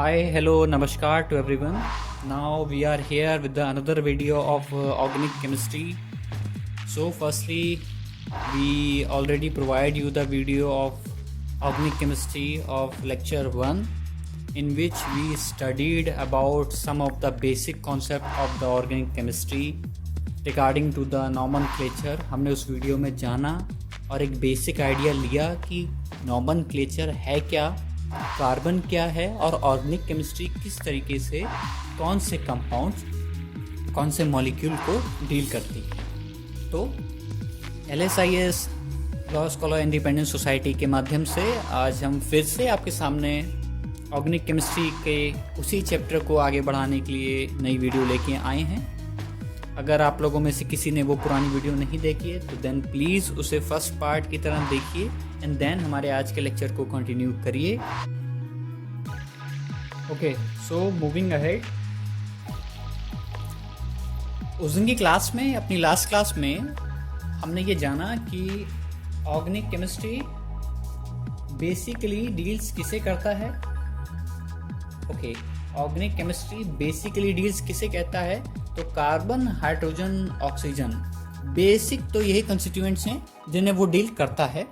Hi, hello, namaskar to everyone. Now we are here with another video of organic chemistry. So firstly, we already provide you the video of organic chemistry of lecture 1, in which we studied about some of the basic concept of the organic chemistry regarding to the nomenclature. हमने उस video में जाना और एक basic idea लिया कि nomenclature है क्या, कार्बन क्या है और ऑर्गेनिक केमिस्ट्री किस तरीके से कौन से कंपाउंड्स, कौन से मॉलिक्यूल को डील करती है। तो LSIS law scholar independent society के माध्यम से आज हम फिर से आपके सामने ऑर्गेनिक केमिस्ट्री के उसी चैप्टर को आगे बढ़ाने के लिए नई वीडियो लेके आए हैं। अगर आप लोगों में से किसी ने वो पुरानी वीडियो नहीं देखी है तो देन प्लीज़ उसे फर्स्ट पार्ट की तरह देखिए एंड देन हमारे आज के लेक्चर को कंटिन्यू करिए। ओके, सो मूविंग अहेड, उस दिन की क्लास में, अपनी लास्ट क्लास में हमने ये जाना कि ऑर्गेनिक केमिस्ट्री बेसिकली डील्स किसे करता है। Okay, organic chemistry basically deals किसे कहता है, तो कार्बन, हाइड्रोजन, ऑक्सीजन, बेसिक तो यही कंस्टिट्यूएंट्स हैं जिन्हें वो डील करता है।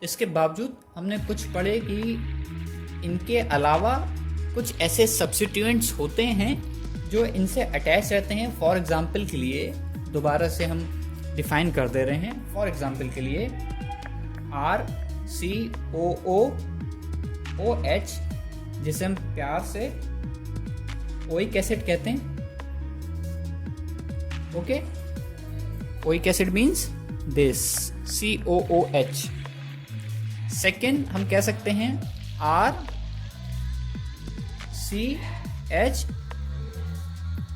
इसके बावजूद हमने कुछ पढ़े कि इनके अलावा कुछ ऐसे सब्स्टिट्यूएंट्स होते हैं जो इनसे अटैच रहते हैं। फॉर एग्जांपल के लिए दोबारा से हम डिफाइन कर दे रहे हैं। फॉर एग्जांपल के लिए RCOOOH, जिसे हम प्यार से ओइक एसिड कहते हैं। Okay, oic acid means this COOH। Second हम कह सकते हैं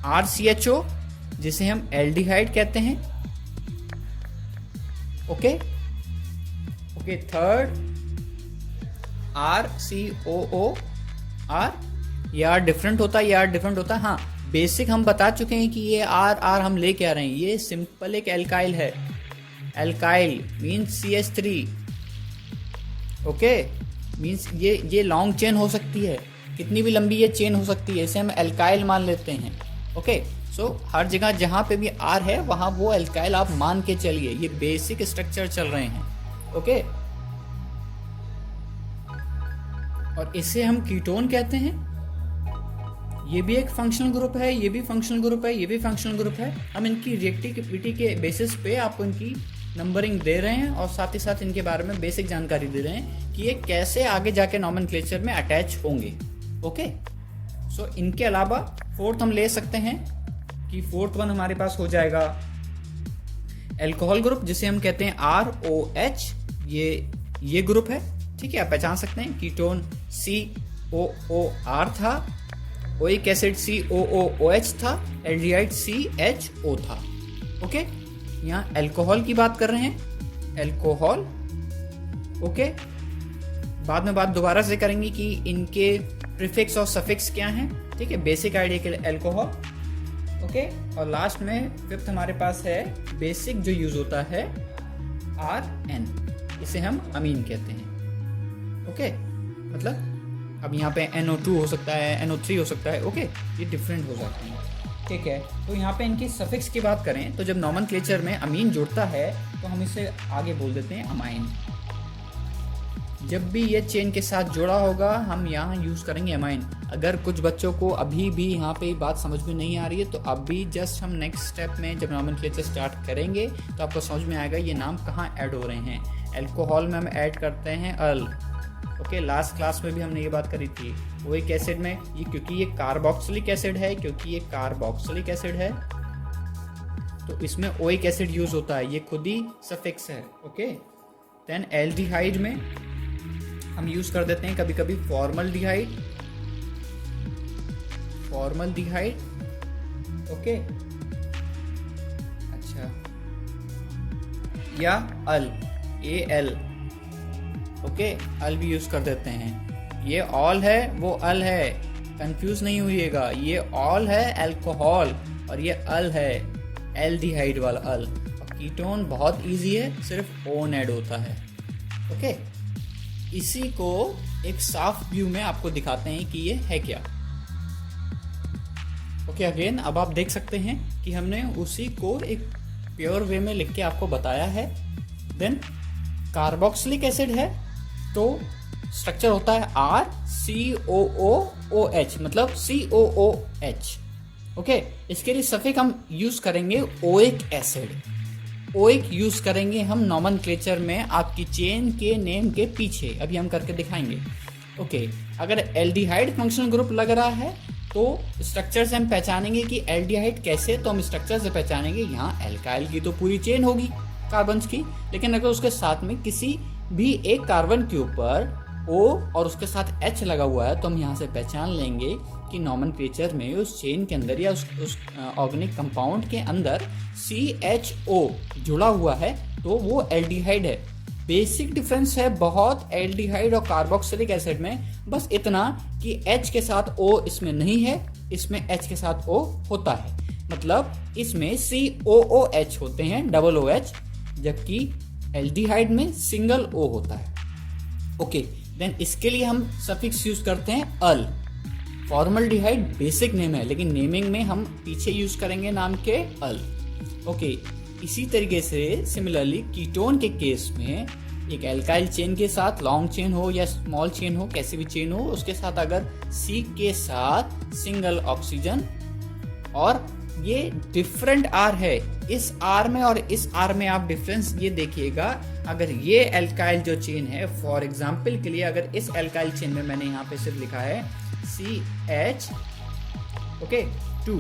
RCHO, जिसे हम एल्डिहाइड कहते हैं। Okay, third RCOOR। ये आर डिफरेंट होता है, हाँ बेसिक हम बता चुके हैं कि ये आर हम लेके आ रहे हैं। ये सिंपल एक एल्काइल है। Alkyl means CH3। Okay, means ये लॉन्ग चेन हो सकती है, कितनी भी लंबी ये चेन हो सकती है, इसे हम एल्काइल मान लेते हैं। ओके, सो हर जगह जहाँ पे भी आर है वहाँ वो एल्काइल आप मान के चलिए। ये बेसिक स्ट्रक्चर चल रहे हैं। ओके, और इसे हम कीटोन कहते हैं। ये भी एक फंक्शनल ग्रुप है, ये भी फंक्शनल ग्रुप है, ये भी फंक्शनल ग्रुप है। हम इनकी रिएक्टिविटी के बेसिस पे आपको इनकी नंबरिंग दे रहे हैं और साथ ही साथ इनके बारे में बेसिक जानकारी दे रहे हैं कि ये कैसे आगे जाके नोमेनक्लेचर में अटैच होंगे। ओके, सो इनके अलावा फोर्थ हम ले सकते हैं कि फोर्थ वन हमारे पास हो जाएगा एल्कोहल ग्रुप, जिसे हम कहते हैं ROH। ये ग्रुप है, ठीक है, आप पहचान सकते हैं। कीटोन COOR था, ओइक एसिड COOH था, एल्डिहाइड CHO था। ओके, यहाँ अल्कोहल की बात कर रहे हैं, अल्कोहल। ओके, बाद में बात दोबारा से करेंगे कि इनके प्रीफिक्स और सफिक्स क्या हैं। ठीक है, बेसिक आइडिया के लिए अल्कोहल। ओके, और लास्ट में फिफ्थ हमारे पास है बेसिक जो यूज होता है RN, इसे हम अमीन कहते हैं। ओके, मतलब अब यहाँ पे NO2 हो सकता है, NO3 हो सकता है। ओके, ये डिफरेंट हो जाते हैं। ठीक है, तो यहाँ पे इनकी सफिक्स की बात करें तो जब नोमेनक्लेचर में अमीन जुड़ता है तो हम इसे आगे बोल देते हैं अमाइन। जब भी ये चेन के साथ जुड़ा होगा हम यहाँ यूज़ करेंगे अमाइन। अगर कुछ बच्चों को अभी भी यहाँ पे बात समझ में नहीं आ रही है तो अभी जस्ट हम नेक्स्ट स्टेप में जब नोमेनक्लेचर स्टार्ट करेंगे तो आपको समझ में आएगा ये नाम कहाँ ऐड हो रहे हैं। अल्कोहल में हम ऐड करते हैं अल। ओके, लास्ट क्लास में भी हमने ये बात करी थी। ओइक एसिड में ये क्योंकि ये कार्बोक्सिलिक एसिड है, तो इसमें ओइक एसिड यूज होता है, ये खुद ही सफिक्स है। ओके, देन एल्डिहाइड में हम यूज कर देते हैं कभी कभी फॉर्मल्डिहाइड। ओके, अच्छा, या अल, AL। ओके, अल भी यूज कर देते हैं। ये ऑल है, वो अल है, कंफ्यूज नहीं होइएगा। ये ऑल है अल्कोहल और ये अल है एल्डिहाइड वाला अल। और कीटोन बहुत इजी है, सिर्फ ओन ऐड होता है। ओके, इसी को एक साफ व्यू में आपको दिखाते हैं कि ये है क्या। ओके, अगेन अब आप देख सकते हैं कि हमने उसी को एक प्योर वे में लिख के आपको बताया है। देन कार्बोक्सिलिक एसिड है तो स्ट्रक्चर होता है RCOOOH, मतलब COOH। ओके, इसके लिए सफिक्स हम यूज करेंगे ओइक एसिड। ओइक यूज करेंगे हम नॉमेनक्लेचर में आपकी चेन के नेम के पीछे, अभी हम करके दिखाएंगे। ओके, अगर एल्डिहाइड फंक्शनल ग्रुप लग रहा है तो स्ट्रक्चर से हम पहचानेंगे कि एल्डिहाइड कैसे, तो हम स्ट्रक्चर से पहचानेंगे यहाँ एल्काइल की तो पूरी चेन होगी कार्बन की, लेकिन अगर उसके साथ में किसी भी एक कार्बन के ऊपर O और उसके साथ H लगा हुआ है तो हम यहाँ से पहचान लेंगे कि नॉमेनक्लेचर में उस चेन के अंदर या उस ऑर्गेनिक कंपाउंड के अंदर CHO जुड़ा हुआ है तो वो एल्डिहाइड है। बेसिक डिफरेंस है बहुत एल्डिहाइड और कार्बोक्सिलिक एसिड में, बस इतना कि H के साथ O इसमें नहीं है, इसमें H के साथ O होता है। मतलब इसमें COOH होते हैं डबल OH, जबकि एल्डिहाइड में सिंगल O होता है। ओके, देन इसके लिए हम सफिक्स यूज करते हैं अल। फॉर्मल्डिहाइड बेसिक नेम है, लेकिन नेमिंग में हम पीछे यूज करेंगे नाम के अल। ओके, इसी तरीके से सिमिलरली कीटोन के केस में एक एल्काइल चेन के साथ लॉन्ग चेन हो या स्मॉल चेन हो, कैसी भी चेन हो, उसके साथ अगर C के साथ सिंगल ऑक्सीजन, और ये डिफरेंट R है, इस R में और इस R में आप डिफरेंस ये देखिएगा। अगर ये एल्काइल जो चेन है, फॉर एग्जांपल के लिए अगर इस एल्काइल चेन में मैंने यहाँ पे सिर्फ लिखा है CH ओके 2,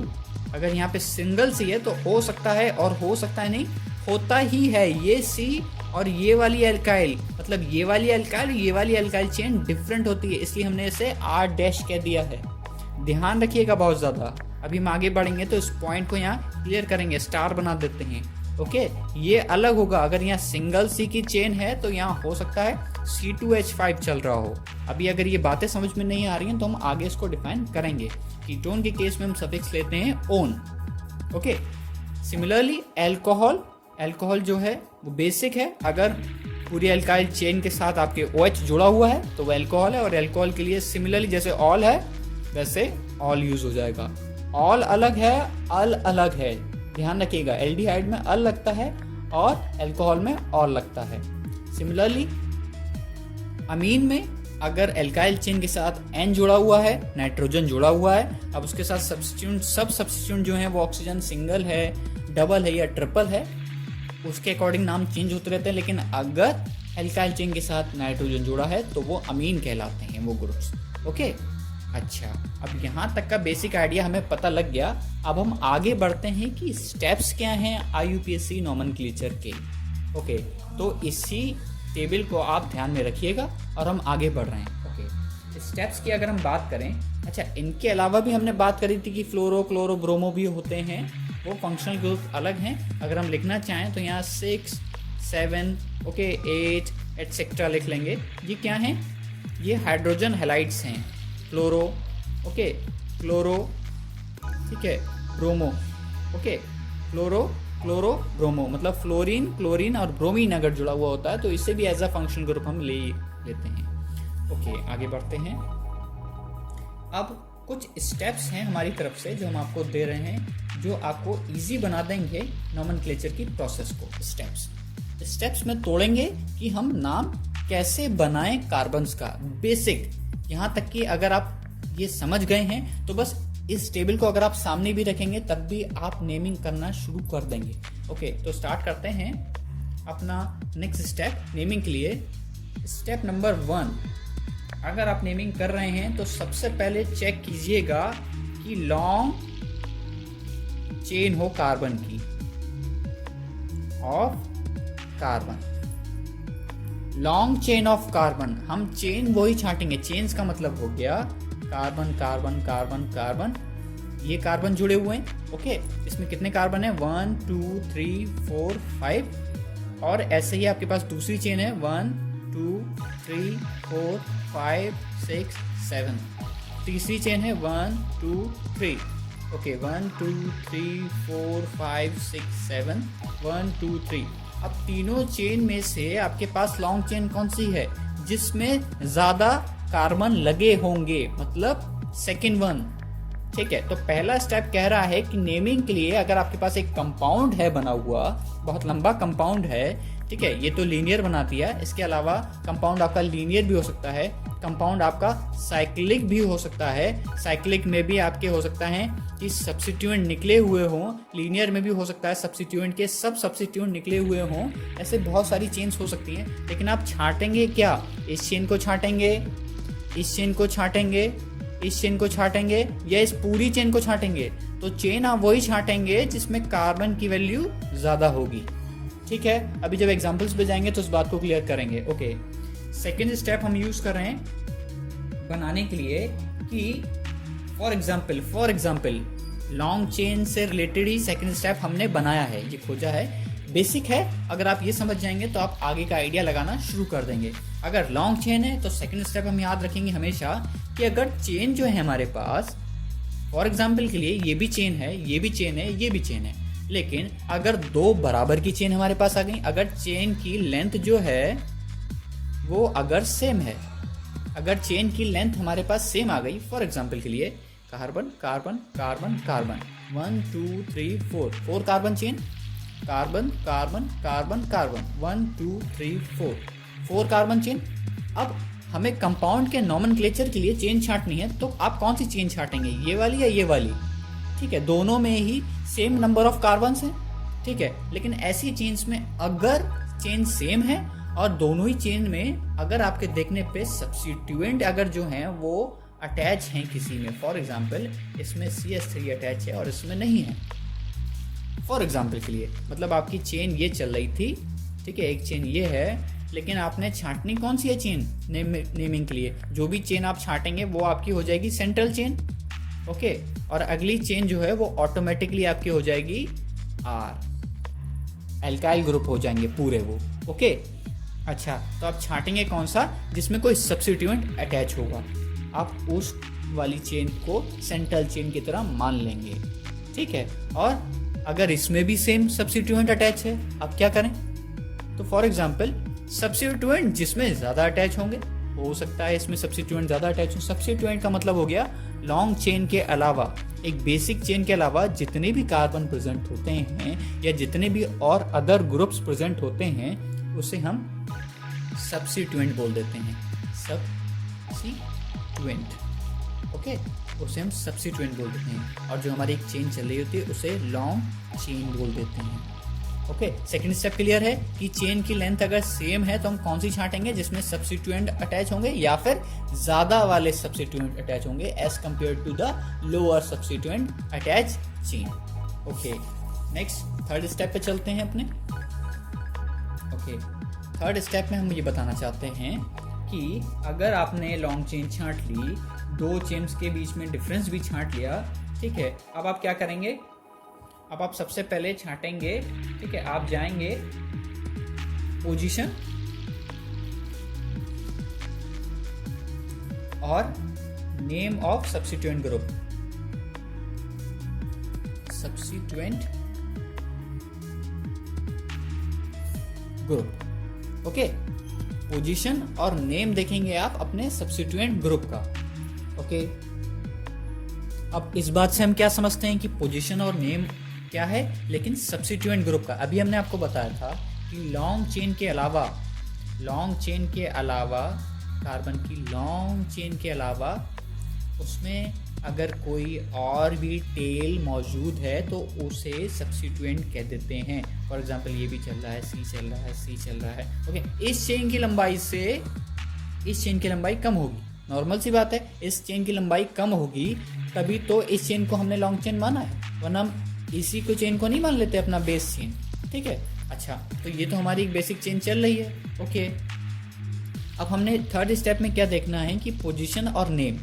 अगर यहाँ पे सिंगल C है तो हो सकता है और हो सकता है नहीं, होता ही है ये C और ये वाली एल्काइल, मतलब ये वाली एल्काइल ये वाली एल्काइल चेन डिफरेंट होती है, इसलिए हमने इसे R- कह दिया है। ध्यान रखिएगा बहुत ज्यादा। अभी हम आगे बढ़ेंगे तो इस पॉइंट को यहाँ क्लियर करेंगे, स्टार बना देते हैं। ओके, ये अलग होगा। अगर यहाँ सिंगल C की चेन है तो यहाँ हो सकता है C2H5 चल रहा हो। अभी अगर ये बातें समझ में नहीं आ रही हैं तो हम आगे इसको डिफाइन करेंगे। कीटोन के केस में हम सफिक्स लेते हैं own. Okay, similarly alcohol, alcohol जो है वो बेसिक है। अगर पूरी एल्काइल चेन के साथ आपके OH जुड़ा हुआ है तो वो एल्कोहल है, और एल्कोहल के लिए सिमिलरली जैसे ऑल है वैसे ऑल यूज हो जाएगा। ऑल अलग है, अल अलग है, ध्यान रखिएगा। एल्डिहाइड में अल लगता है और एल्कोहल में ऑल लगता है। सिमिलरली अमीन में अगर एल्काइल चेन के साथ N जुड़ा हुआ है, नाइट्रोजन जुड़ा हुआ है, अब उसके साथ सब्स्टिट्यूट, सब सब्स्टिट्यूट जो है वो ऑक्सीजन सिंगल है, डबल है या ट्रिपल है, उसके अकॉर्डिंग नाम चेंज होते रहते हैं। लेकिन अगर एल्काइल चेन के साथ नाइट्रोजन जुड़ा है तो वो अमीन कहलाते हैं वो ग्रुप्स। ओके, अच्छा, अब यहाँ तक का बेसिक आइडिया हमें पता लग गया। अब हम आगे बढ़ते हैं कि स्टेप्स क्या हैं IUPAC नॉमेनक्लेचर के। ओके, तो इसी टेबल को आप ध्यान में रखिएगा और हम आगे बढ़ रहे हैं। ओके, स्टेप्स की अगर हम बात करें, अच्छा इनके अलावा भी हमने बात करी थी कि फ्लोरो, क्लोरो, ब्रोमो भी होते हैं, वो फंक्शनल ग्रुप अलग हैं। अगर हम लिखना चाहें तो यहाँ 6, 7, ओके 8 एटसेट्रा लिख लेंगे। ये क्या हैं? ये हाइड्रोजन हैलाइड्स हैं। फ्लोरो, ओके, क्लोरो, ठीक है, ब्रोमो, ओके, फ्लोरो, क्लोरो, ब्रोमो, मतलब फ्लोरीन, क्लोरीन और ब्रोमीन अगर जुड़ा हुआ होता है तो इसे भी एज अ फंक्शनल ग्रुप हम ले लेते हैं। ओके, आगे बढ़ते हैं। अब कुछ स्टेप्स हैं हमारी तरफ से जो हम आपको दे रहे हैं, जो आपको इजी बना देंगे नॉमेनक्लेचर की प्रोसेस को। स्टेप्स में तोड़ेंगे कि हम नाम कैसे बनाएं कार्बन्स का, बेसिक। यहाँ तक कि अगर आप ये समझ गए हैं तो बस इस टेबल को अगर आप सामने भी रखेंगे तब भी आप नेमिंग करना शुरू कर देंगे। ओके, तो स्टार्ट करते हैं अपना नेक्स्ट स्टेप नेमिंग के लिए। स्टेप नंबर 1, अगर आप नेमिंग कर रहे हैं तो सबसे पहले चेक कीजिएगा कि लॉन्ग चेन हो कार्बन की, of carbon, long chain of carbon. हम चेन वही छांटेंगे, चेन्स का मतलब हो गया कार्बन कार्बन कार्बन कार्बन, ये कार्बन जुड़े हुए हैं। ओके, इसमें कितने कार्बन है? 1 2 3 4 5, और ऐसे ही आपके पास दूसरी चेन है 1 2 3 4 5 6 7, तीसरी चेन है 1 2 3, ओके 1 2 3 4 5 6 7, 1 2 3। अब तीनों चेन में से आपके पास लॉन्ग चेन कौन सी है? जिसमें ज्यादा कार्बन लगे होंगे, मतलब सेकंड वन। ठीक है, तो पहला स्टेप कह रहा है कि नेमिंग के लिए अगर आपके पास एक कंपाउंड है बना हुआ, बहुत लंबा कंपाउंड है, ठीक है, ये तो लीनियर बना दिया, इसके अलावा कंपाउंड आपका लीनियर भी हो सकता है, कंपाउंड आपका साइक्लिक भी हो सकता है। साइक्लिक में भी आपके हो सकता है कि सब्स्टिट्यूएंट निकले हुए हों, लीनियर में भी हो सकता है सब्स्टिट्यूएंट के सब सब्स्टिट्यूएंट निकले हुए हों। ऐसे बहुत सारी चेन्स हो सकती हैं, लेकिन आप छांटेंगे क्या? इस चेन को छांटेंगे, इस चेन को छांटेंगे, इस चेन को छांटेंगे, या इस पूरी चेन को छांटेंगे? तो चेन आप वही छांटेंगे जिसमें कार्बन की वैल्यू ज्यादा होगी। ठीक है, अभी जब एग्जांपल्स पे जाएंगे तो इस बात को क्लियर करेंगे। ओके, सेकेंड स्टेप हम यूज कर रहे हैं बनाने के लिए कि फॉर एग्जाम्पल लॉन्ग चेन से रिलेटेड ही सेकेंड स्टेप हमने बनाया है, ये खोजा है, बेसिक है। अगर आप ये समझ जाएंगे तो आप आगे का आइडिया लगाना शुरू कर देंगे। अगर लॉन्ग चेन है तो सेकेंड स्टेप हम याद रखेंगे हमेशा कि अगर चेन जो है हमारे पास, फॉर एग्जाम्पल के लिए ये भी चेन है, ये भी चेन है, ये भी चेन है, लेकिन अगर दो बराबर की चेन हमारे पास आ गई, अगर चेन की लेंथ जो है वो अगर सेम है, अगर चेन की लेंथ हमारे पास सेम आ गई, फॉर एग्जाम्पल के लिए carbon carbon carbon carbon 1 2 3 4 4 carbon chain, carbon carbon carbon carbon 1 2 3 4 4 carbon chain. अब हमें कंपाउंड के नॉमेनक्लेचर के लिए चेन छांटनी है, तो आप कौन सी चेन छांटेंगे, ये वाली या ये वाली? ठीक है, दोनों में ही सेम नंबर ऑफ कार्बन्स हैं। ठीक है, लेकिन ऐसी चेन्स में अगर चेन सेम है और दोनों ही चेन में अगर आपके देखने पे सब्स्टिट्यूएंट अगर जो हैं वो अटैच हैं किसी में, फॉर एग्जांपल इसमें CH3 अटैच है और इसमें नहीं है, फॉर एग्जांपल के लिए, मतलब आपकी चेन ये चल रही थी, ठीक है, एक चेन ये है, लेकिन आपने छांटनी कौन सी है चेन नेमिंग के लिए? जो भी चेन आप छांटेंगे वो आपकी हो जाएगी सेंट्रल चेन। ओके, और अगली चेन जो है वो ऑटोमेटिकली आपकी हो जाएगी R, एल्काइल ग्रुप हो जाएंगे पूरे वो। ओके, अच्छा, तो आप छांटेंगे कौन सा? जिसमें कोई सब्स्टिट्यूएंट अटैच होगा, आप उस वाली चेन को सेंट्रल चेन की तरह मान लेंगे। ठीक है, और अगर इसमें भी सेम सब्स्टिट्यूएंट अटैच है, आप क्या करें? तो फॉर एग्जांपल सब्स्टिट्यूएंट जिसमें ज्यादा अटैच होंगे, हो सकता है इसमें सब्स्टिट्यूएंट ज्यादा अटैच हो। सब्स्टिट्यूएंट का मतलब हो गया लॉन्ग चेन के अलावा, एक बेसिक चेन के अलावा जितने भी कार्बन प्रेजेंट होते हैं या जितने भी और अदर ग्रुप्स प्रेजेंट होते हैं उसे हम सब्स्टिट्यूएंट बोल देते हैं, सब्स्टिट्यूएंट। ओके, उसे हम सब्स्टिट्यूएंट बोल देते हैं, और जो हमारी एक चेन चल रही होती है उसे लॉन्ग चेन बोल देते हैं। ओके, सेकंड स्टेप क्लियर है कि चेन की लेंथ अगर सेम है तो हम कौन सी छांटेंगे? जिसमें सब्स्टिट्यूएंट अटैच होंगे या फिर ज्यादा वाले सब्स्टिट्यूएंट अटैच होंगे as compare to the lower substituent attach chain. Okay, next third step पे चलते हैं अपने। ओके, थर्ड स्टेप में हम ये बताना चाहते हैं कि अगर आपने लॉन्ग चेन छांट ली, दो चेन्स के बीच में डिफरेंस भी छांट लिया, ठीक है, अब आप क्या करेंगे? अब आप सबसे पहले छांटेंगे, ठीक है, आप जाएंगे पोजीशन और name of substituent group, substituent group. Okay, position और नेम देखेंगे आप अपने सब्स्टिट्यूएंट ग्रुप का। ओके, अब इस बात से हम क्या समझते हैं कि पोजीशन और नेम क्या है, लेकिन सब्स्टिट्यूएंट ग्रुप का। अभी हमने आपको बताया था कि लॉन्ग चेन के अलावा, कार्बन की लॉन्ग चेन के अलावा उसमें अगर कोई और भी टेल मौजूद है तो उसे सब्स्टिट्यूएंट कह देते हैं। फॉर एग्जांपल ये भी चल रहा है, C चल रहा है, C चल रहा है। ओके, इस चेन की लंबाई से इस चेन की लंबाई कम होगी, नॉर्मल सी बात है, इस चेन की लंबाई कम होगी तभी तो इस चेन को हमने लॉन्ग चेन माना है, वरना हम इसी को चेन को नहीं मान लेते अपना बेस चेन। ठीक है, अच्छा, तो ये तो हमारी एक बेसिक चेन चल रही है। ओके, अब हमने थर्ड स्टेप में क्या देखना है कि पोजीशन और नेम।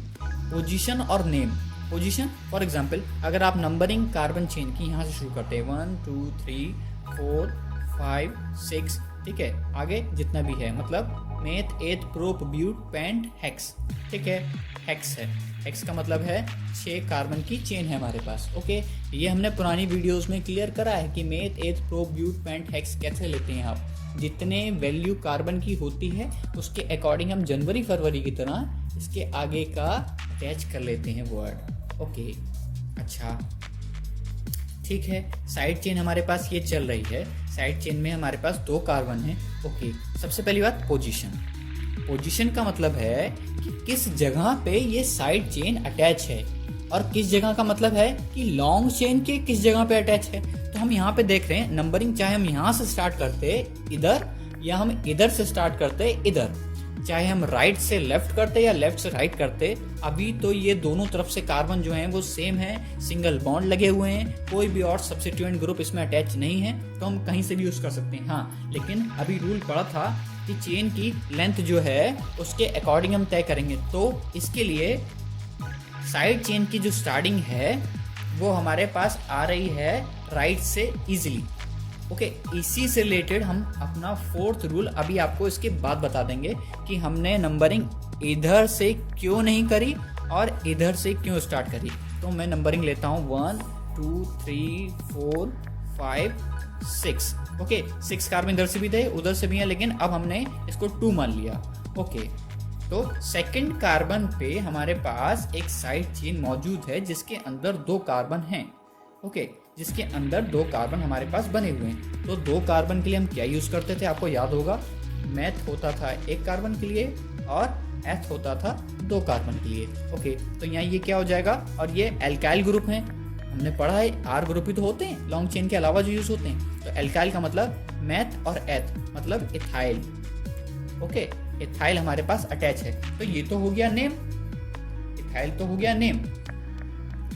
पोजीशन और नेम, पोजीशन फॉर एग्जांपल अगर आप नंबरिंग कार्बन चेन की यहाँ से शुरू करते हैं 1 2 3 4 5 6, ठीक है, आगे जितना भी है, मतलब मेथ एथ प्रोप ब्यूट पेंट हेक्स। ठीक है, हेक्स है, हेक्स का मतलब है 6 कार्बन की चेन है हमारे पास। ओके, ये हमने पुरानी वीडियोस में क्लियर करा है कि मेथ एथ प्रोप ब्यूट पेंट हेक्स कैसे लेते हैं आप। जितने वैल्यू कार्बन की होती है उसके अकॉर्डिंग हम जनवरी फरवरी की तरह इसके आगे का अटैच कर लेते हैं वर्ड। ओके, अच्छा ठीक है, साइड चेन हमारे पास ये चल रही है। साइड चेन में हमारे पास 2 कार्बन है। ओके, सबसे पहली बात पोजीशन। पोजीशन का मतलब है कि किस जगह पे ये साइड चेन अटैच है, और किस जगह का मतलब है कि लॉन्ग चेन के किस जगह पे अटैच है। तो हम यहाँ पे देख रहे हैं नंबरिंग, चाहे हम यहाँ से स्टार्ट करते इधर या हम इधर से स्टार्ट करते इधर, चाहे हम राइट से लेफ्ट करते या लेफ्ट से राइट करते, अभी तो ये दोनों तरफ से कार्बन जो हैं वो सेम है, सिंगल बॉन्ड लगे हुए हैं, कोई भी और सब्स्टिट्यूएंट ग्रुप इसमें अटैच नहीं है, तो हम कहीं से भी यूज कर सकते हैं। हाँ, लेकिन अभी रूल पड़ा था कि चेन की लेंथ जो है उसके अकॉर्डिंग हम तय करेंगे। तो इसके लिए साइड चेन की जो स्टार्टिंग है वो हमारे पास आ रही है राइट से इजीली। ओके, इसी से रिलेटेड हम अपना 4th रूल अभी आपको इसके बाद बता देंगे कि हमने नंबरिंग इधर से क्यों नहीं करी और इधर से क्यों स्टार्ट करी। तो मैं नंबरिंग लेता हूँ 1 2 3 4 5 6। ओके, 6 कार्बन इधर से भी थे उधर से भी है, लेकिन अब हमने इसको 2 मान लिया। ओके, तो सेकंड कार्बन पे हमारे पास एक साइड चेन मौजूद है जिसके अंदर 2 कार्बन हैं। ओके, जिसके अंदर 2 कार्बन हमारे पास बने हुए हैं। तो 2 कार्बन के लिए हम क्या यूज करते थे, आपको याद होगा, मेथ होता था 1 कार्बन के लिए और एथ होता था 2 कार्बन के लिए। ओके, तो यहाँ ये क्या हो जाएगा, और ये एल्काइल ग्रुप है, हमने पढ़ा है आर ग्रुप ही तो होते हैं लॉन्ग चेन के अलावा जो यूज होते हैं। तो एल्काइल का मतलब मेथ और एथ मतलब इथाइल। ओके, इथाइल हमारे पास अटैच है, तो ये तो हो गया नेम, इथाइल तो हो गया नेम।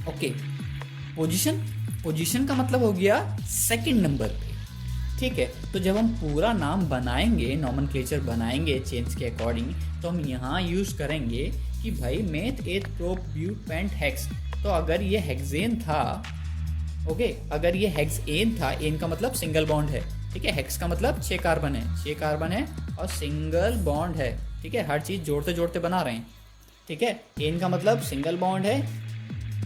ओके, पोजीशन, पोजीशन का मतलब हो गया सेकंड नंबर पे। ठीक है, तो जब हम पूरा नाम बनाएंगे, नॉमेनक्लेचर बनाएंगे चेन्स के अकॉर्डिंग, तो हम यहाँ यूज करेंगे कि भाई मेथ एथ प्रोप ब्यूट पेंट हेक्स। तो अगर ये हेक्सेन था, ओके, अगर ये हेक्सेन था, एन का मतलब सिंगल बॉन्ड है, ठीक है, हेक्स का मतलब 6 कार्बन है, 6 कार्बन है और सिंगल बॉन्ड है। ठीक है, हर चीज जोड़ते जोड़ते बना रहे हैं। ठीक है, एन का मतलब सिंगल बॉन्ड है,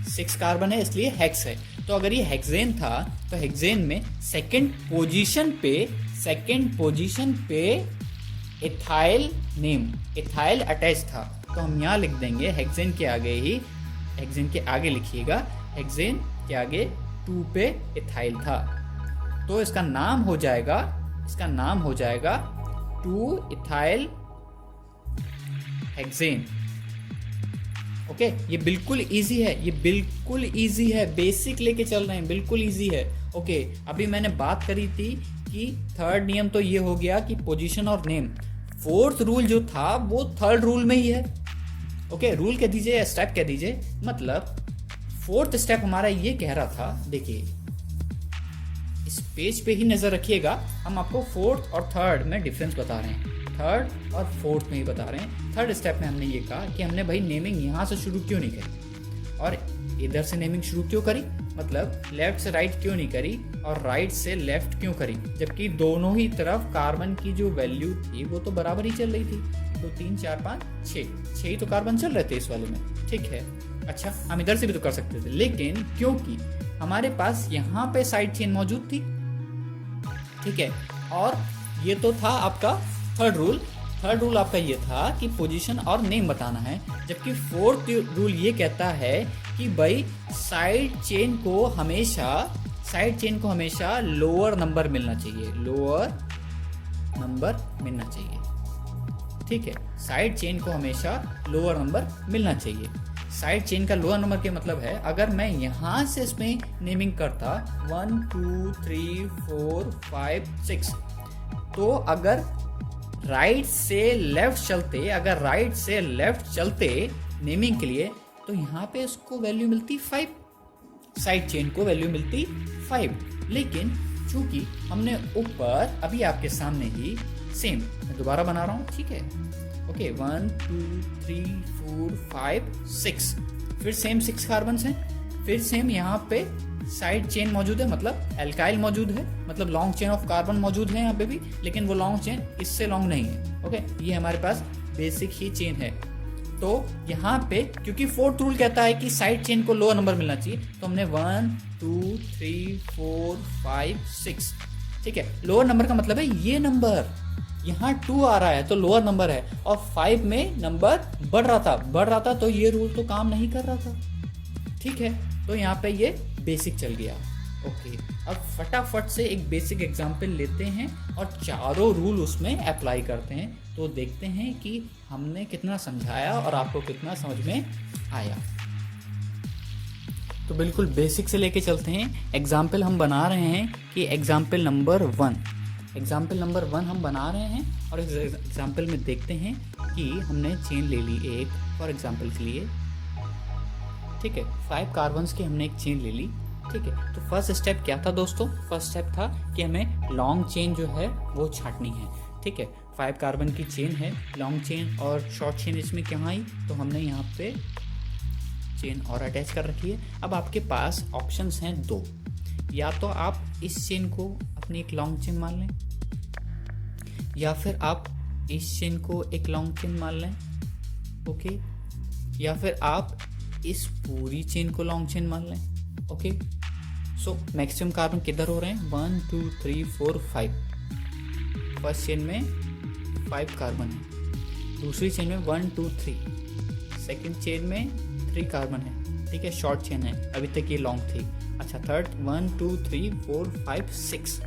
6 कार्बन है, इसलिए हेक्स है। तो अगर ये हेक्सेन था तो हेक्सेन में सेकंड पोजीशन पे इथाइल नेम, इथाइल अटैच था। तो हम यहाँ लिख देंगे हेक्सेन के आगे ही, हेक्सेन के आगे लिखिएगा, हेक्सेन के आगे 2 पे इथाइल था। तो इसका नाम हो जाएगा, इसका नाम हो जाएगा 2 इथाइल हेक्सेन। ओके, ये बिल्कुल इजी है, ये बिल्कुल इजी है, बेसिक लेके चल रहे हैं, बिल्कुल इजी है। ओके, अभी मैंने बात करी थी कि थर्ड नियम तो ये हो गया कि पोजीशन और नेम। 4th रूल जो था वो 3rd रूल में ही है। ओके, रूल कह दीजिए या स्टेप कह दीजिए, मतलब 4th स्टेप हमारा ये कह रहा था, देखिए इस पेज पे ही नजर रखिएगा, हम आपको 4th और 3rd में डिफरेंस बता रहे हैं, 3rd और 4th में ही बता रहे हैं। 3rd स्टेप में हमने ये कहा कि हमने भाई नेमिंग यहाँ से शुरू क्यों नहीं करी और इधर से नेमिंग शुरू क्यों करी, मतलब लेफ्ट से राइट क्यों नहीं करी और राइट से लेफ्ट क्यों करी, जबकि दोनों ही तरफ कार्बन की जो वैल्यू थी वो तो बराबर ही चल रही थी। तो 3 4 5 6 ही तो कार्बन चल रहे थे इस वाले में। ठीक है, अच्छा हम इधर से भी तो कर सकते थे, लेकिन क्योंकि हमारे पास यहाँ पे साइड चेन मौजूद थी, ठीक है, और ये तो था आपका 3rd रूल। 3rd रूल आपका ये था कि पोजीशन और नेम बताना है, जबकि 4th रूल ये कहता है कि भाई साइड चेन को हमेशा लोअर नंबर मिलना चाहिए, लोअर नंबर मिलना चाहिए। ठीक है, साइड चेन को हमेशा लोअर नंबर मिलना चाहिए। साइड चेन का लोअर नंबर के मतलब है, अगर मैं यहाँ से इसमें नेमिंग करता 1 2 3 4 5 6, तो अगर राइट से लेफ्ट चलते नेमिंग के लिए, तो यहाँ पे इसको वैल्यू मिलती 5, साइड चेन को वैल्यू मिलती 5। लेकिन चूंकि हमने ऊपर अभी आपके सामने ही सेम, मैं दोबारा बना रहा हूँ, ठीक है, ओके, 1 2 3 4 5 6, फिर सेम 6 कार्बन हैं, फिर सेम यहाँ पे साइड चेन मौजूद है, मतलब एल्काइल मौजूद है, मतलब लॉन्ग चेन ऑफ कार्बन मौजूद है यहाँ पे भी, लेकिन वो लॉन्ग चेन इससे लॉन्ग नहीं है। ओके, ये हमारे पास बेसिक ही चेन है। तो यहाँ पे क्योंकि फोर्थ रूल कहता है कि साइड चेन को लोअर नंबर मिलना चाहिए, तो हमने 1 2 3 4 5 6, ठीक है। लोअर नंबर का मतलब है ये नंबर, यहाँ 2 आ रहा है तो लोअर नंबर है, और 5 में नंबर बढ़ रहा था, तो ये रूल तो काम नहीं कर रहा था, ठीक है। तो यहाँ पे ये बेसिक चल गया। ओके, अब फटाफट से एक बेसिक एग्जांपल लेते हैं और चारों रूल उसमें अप्लाई करते हैं, तो देखते हैं कि हमने कितना समझाया और आपको कितना समझ में आया। तो बिल्कुल बेसिक से लेके चलते हैं। एग्जाम्पल हम बना रहे हैं कि एग्जाम्पल नंबर 1 हम बना रहे हैं, और इस एग्जाम्पल में देखते हैं कि हमने चेन ले ली एक, फॉर एग्जाम्पल के लिए, ठीक है। 5 कार्बन्स की हमने एक चेन ले ली, ठीक है। तो फर्स्ट स्टेप क्या था दोस्तों? फर्स्ट स्टेप था कि हमें लॉन्ग चेन जो है वो छांटनी है, ठीक है। 5 कार्बन की चेन है, लॉन्ग चेन और शॉर्ट चेन इसमें कहाँ आई, तो हमने यहाँ पे चेन और अटैच कर रखी है। अब आपके पास ऑप्शंस हैं 2, या तो आप इस चेन को अपनी एक लॉन्ग चेन मान लें, या फिर आप इस चेन को एक लॉन्ग चेन मान लें, ओके, या फिर आप इस पूरी चेन को लॉन्ग चेन मान लें, ओके। सो मैक्सिमम कार्बन किधर हो रहे हैं? 1 2 3 4 5। फर्स्ट चेन में 5 कार्बन है, दूसरी चेन में 1 2 3, सेकेंड चेन में 3 कार्बन है, ठीक है, शॉर्ट चेन है, अभी तक ये लॉन्ग थी। अच्छा, थर्ड 1 2 3 4 5 6,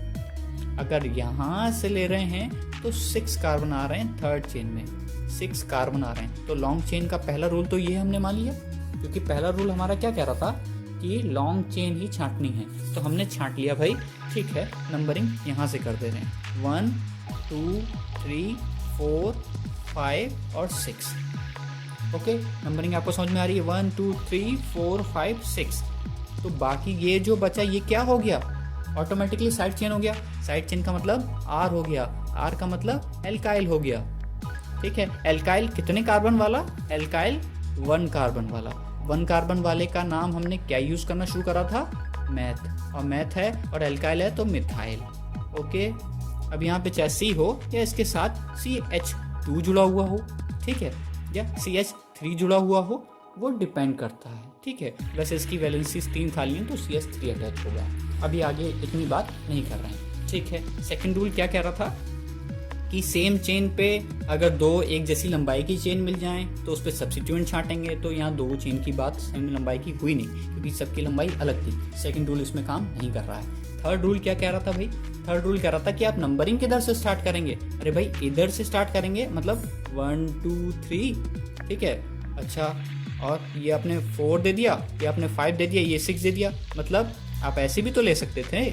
अगर यहाँ से ले रहे हैं तो 6 कार्बन आ रहे हैं, थर्ड चेन में 6 कार्बन आ रहे हैं। तो लॉन्ग चेन का पहला रूल तो ये हमने मान लिया, क्योंकि पहला रूल हमारा क्या कह रहा था कि लॉन्ग चेन ही छांटनी है, तो हमने छांट लिया भाई, ठीक है। नंबरिंग यहाँ से कर दे रहे हैं 1 2 3 4 5 और 6, ओके। नंबरिंग आपको समझ में आ रही है? 1 2 3 4 5 6। तो बाकी ये जो बचा ये क्या हो गया? ऑटोमेटिकली साइड चेन हो गया। साइड चेन का मतलब आर हो गया, आर का मतलब एल्काइल हो गया, ठीक है। एल्काइल कितने कार्बन वाला? एल्काइल 1 कार्बन वाला। 1 कार्बन वाले का नाम हमने क्या यूज करना शुरू करा था? मैथ, और मैथ है और एल्काइल है तो मिथाइल, ओके। अब यहाँ पे चाहे सी हो या इसके साथ CH2 जुड़ा हुआ हो, ठीक है, या CH3 जुड़ा हुआ हो, वो डिपेंड करता है, ठीक है। वैसे इसकी वैलेंसी 3 था लेकिन तो CH3 अटैच होगा। अभी आगे इतनी बात नहीं कर रहे हैं, ठीक है। सेकेंड रूल क्या कह रहा था कि सेम चेन पे अगर 2 एक जैसी लंबाई की चेन मिल जाएं तो उस पर सब्स्टिट्यूएंट छांटेंगे, तो यहाँ 2 चेन की बात सेम लंबाई की हुई नहीं, क्योंकि सबकी लंबाई अलग थी। सेकंड रूल इसमें काम नहीं कर रहा है। थर्ड रूल क्या कह रहा था भाई? थर्ड रूल कह रहा था कि आप नंबरिंग किधर से स्टार्ट करेंगे? अरे भाई इधर से स्टार्ट करेंगे, मतलब 1 2 3, ठीक है। अच्छा, और ये आपने 4 दे दिया, ये आपने 5 दे दिया, ये 6 दे दिया, मतलब आप ऐसे भी तो ले सकते थे,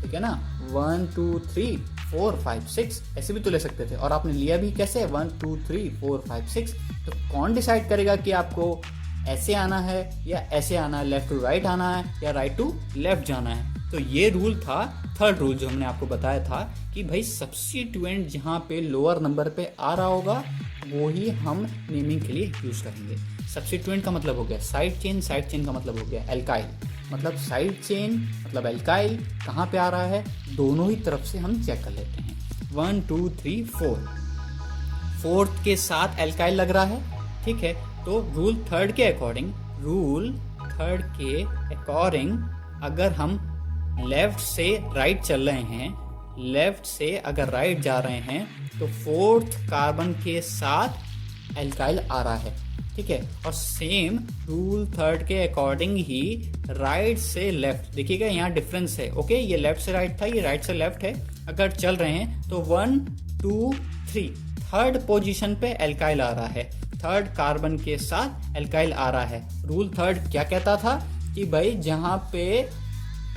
ठीक है ना। 1 2 3 4 5 6 ऐसे भी तो ले सकते थे, और आपने लिया भी कैसे? 1 2 3 4 5 6। तो कौन डिसाइड करेगा कि आपको ऐसे आना है या ऐसे आना है, लेफ्ट टू राइट आना है या राइट टू लेफ्ट जाना है? तो ये रूल था थर्ड रूल जो हमने आपको बताया था कि भाई सब्स्टिट्यूएंट जहाँ पे लोअर नंबर पे आ रहा होगा वो ही हम नेमिंग के लिए यूज करेंगे। सब्स्टिट्यूएंट का मतलब हो गया साइड चेन, साइड चेन का मतलब हो गया एल्काइल, मतलब साइड चेन मतलब एल्काइल कहाँ पे आ रहा है, दोनों ही तरफ से हम चेक कर लेते हैं। 1 2 3 4, फोर्थ के साथ एल्काइल लग रहा है, ठीक है। तो रूल थर्ड के अकॉर्डिंग अगर हम लेफ्ट से राइट चल रहे हैं, लेफ्ट से अगर राइट जा रहे हैं तो फोर्थ कार्बन के साथ एल्काइल आ रहा है, ठीक है। और सेम रूल थर्ड के अकॉर्डिंग ही राइट से लेफ्ट, देखिएगा यहाँ डिफरेंस है, ओके। ये लेफ्ट से राइट था, ये राइट से लेफ्ट है। अगर चल रहे हैं तो 1 2 3 थर्ड पोजीशन पे एल्काइल आ रहा है, थर्ड कार्बन के साथ एल्काइल आ रहा है। रूल थर्ड क्या कहता था कि भाई जहाँ पे,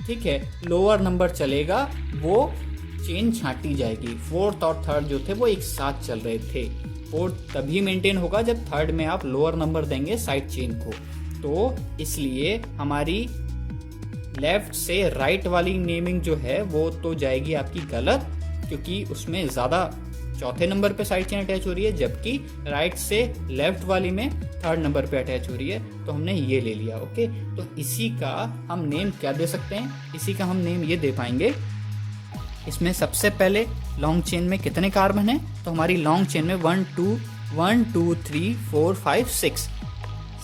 ठीक है, लोअर नंबर चलेगा वो चेन छांटी जाएगी। फोर्थ और थर्ड जो थे वो एक साथ चल रहे थे। फोर्थ तभी मेंटेन होगा जब थर्ड में आप लोअर नंबर देंगे साइड चेन को। तो इसलिए हमारी लेफ्ट से राइट वाली नेमिंग जो है वो तो जाएगी आपकी गलत, क्योंकि उसमें ज़्यादा चौथे नंबर पे साइड चेन अटैच हो रही है, जबकि राइट से लेफ्ट वाली में थर्ड नंबर पे अटैच हो रही है। तो हमने ये ले लिया, ओके। तो इसी का हम नेम क्या दे सकते हैं? इसी का हम नेम ये दे पाएंगे, इसमें सबसे पहले लॉन्ग चेन में कितने कार्बन है, तो हमारी लॉन्ग चेन में 1 2 3 4 5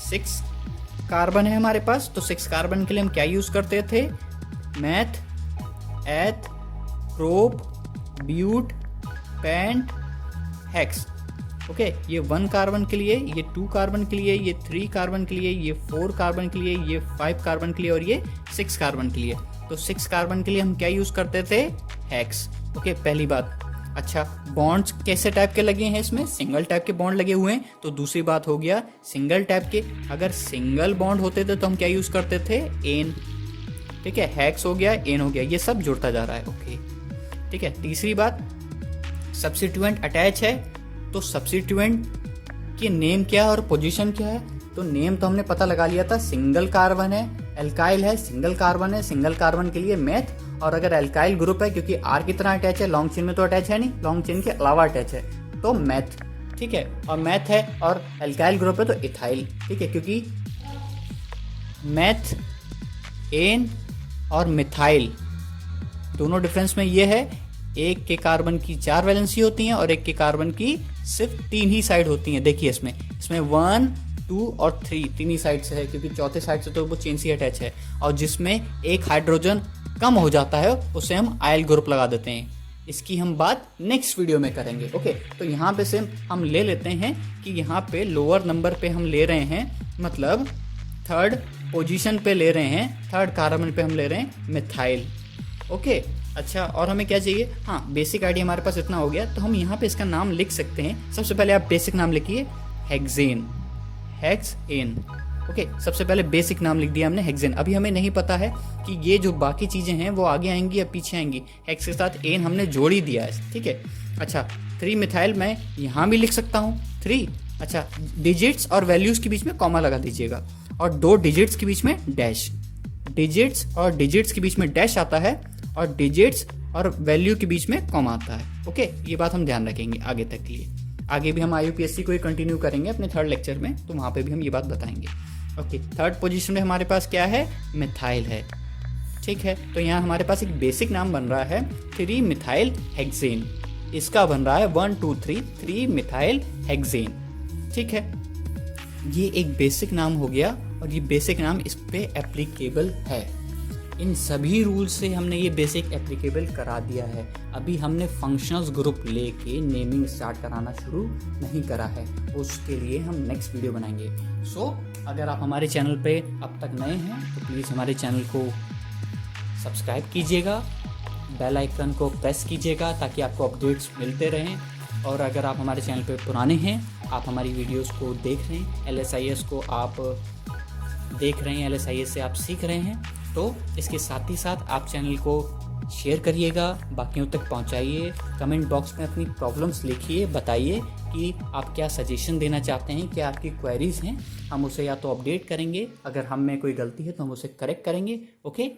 6 कार्बन है हमारे पास। तो 6 कार्बन के लिए हम क्या यूज करते थे, meth, eth, prop, but, pent, hex. Okay, ये 1 कार्बन के लिए, ये 2 कार्बन के लिए, ये 3 कार्बन के लिए, ये 4 कार्बन के लिए, ये 5 कार्बन के लिए और ये 6 कार्बन के लिए। तो 6 कार्बन के लिए हम क्या यूज करते थे, हेक्स। ओके, पहली बात। अच्छा, बॉन्ड्स कैसे टाइप के लगे हैं इसमें, सिंगल टाइप के बॉन्ड लगे हुए हैं। तो दूसरी बात हो गया सिंगल टाइप के, अगर सिंगल बॉन्ड होते थे तो हम क्या यूज करते थे, एन। ठीक है, हेक्स हो गया, एन हो गया, ये सब जुड़ता जा रहा है। ओके, ठीक है। तीसरी बात, सब्स्टिट्यूएंट अटैच है, तो सब्स्टिट्यूएंट की नेम क्या है और पोजीशन क्या है। तो नेम तो हमने पता लगा लिया था, सिंगल कार्बन है, एल्काइल है, सिंगल कार्बन है, सिंगल कार्बन के लिए मेथ। और अगर एल्काइल ग्रुप है, क्योंकि आर की तरह अटैच है, लॉन्ग चेन में तो अटैच है नहीं, लॉन्ग चेन के अलावा अटैच है, तो मेथ। ठीक है, और मेथ है और एल्काइल ग्रुप है तो इथाइल। ठीक है, क्योंकि मेथ, एन और मिथाइल दोनों डिफरेंस में ये है, एक के कार्बन की 4 वैलेंसी होती हैं और एक के कार्बन की सिर्फ 3 ही साइड होती हैं। देखिए इसमें 1 2 और 3 तीन ही साइड से है, क्योंकि चौथे साइड से तो वो चेन से अटैच है। और जिसमें एक हाइड्रोजन कम हो जाता है उसे हम आयल ग्रुप लगा देते हैं। इसकी हम बात नेक्स्ट वीडियो में करेंगे। ओके, तो यहाँ पे से हम ले लेते हैं कि यहाँ पे लोअर नंबर पे हम ले रहे हैं, मतलब 3rd पोजीशन पे ले रहे हैं, 3rd कार्बन पे हम ले रहे हैं मिथाइल। ओके, अच्छा, और हमें क्या चाहिए, हाँ, बेसिक आइडिया हमारे पास इतना हो गया। तो हम यहाँ पे इसका नाम लिख सकते हैं। सबसे पहले आप बेसिक नाम लिखिए, हेक्सेन, हेक्सेन। ओके, सबसे पहले बेसिक नाम लिख दिया हमने, हेक्सेन। अभी हमें नहीं पता है कि ये जो बाकी चीजें हैं वो आगे आएंगी या पीछे आएंगी। हेक्स के साथ एन हमने जोड़ ही दिया है। ठीक है, अच्छा, 3 मिथाइल मैं यहाँ भी लिख सकता हूँ 3। अच्छा, डिजिट्स और वैल्यूज के बीच में कॉमा लगा दीजिएगा, और 2 डिजिट्स के बीच में डैश। डिजिट्स और डिजिट्स के बीच में डैश आता है और डिजिट्स और वैल्यू के बीच में कॉमा आता है। ओके, ये बात हम ध्यान रखेंगे आगे तक के लिए। आगे भी हम IUPAC को ही कंटिन्यू करेंगे अपने 3rd लेक्चर में, तो वहाँ पे भी हम ये बात बताएंगे। ओके, 3rd पोजीशन में हमारे पास क्या है, मिथाइल है। ठीक है, तो यहाँ हमारे पास एक बेसिक नाम बन रहा है 3 मिथाइल हेक्सेन। इसका बन रहा है 1 2 3 मिथाइल हेक्सेन। ठीक है, ये एक बेसिक नाम हो गया और ये बेसिक नाम इस पे एप्लीकेबल है। इन सभी रूल्स से हमने ये बेसिक एप्लीकेबल करा दिया है। अभी हमने फंक्शनल्स ग्रुप लेके नेमिंग स्टार्ट कराना शुरू नहीं करा है, उसके लिए हम नेक्स्ट वीडियो बनाएंगे। सो अगर आप हमारे चैनल पे अब तक नए हैं तो प्लीज़ हमारे चैनल को सब्सक्राइब कीजिएगा, बेल आइकन को प्रेस कीजिएगा ताकि आपको अपडेट्स मिलते रहें। और अगर आप हमारे चैनल पे पुराने हैं, आप हमारी वीडियोस को देख रहे हैं, LSIS को आप देख रहे हैं, LSIS से आप सीख रहे हैं, तो इसके साथ ही साथ आप चैनल को शेयर करिएगा, बाकियों तक पहुंचाइए। कमेंट बॉक्स में अपनी प्रॉब्लम्स लिखिए, बताइए कि आप क्या सजेशन देना चाहते हैं, क्या आपकी क्वेरीज हैं। हम उसे या तो अपडेट करेंगे, अगर हम में कोई गलती है तो हम उसे करेक्ट करेंगे। ओके।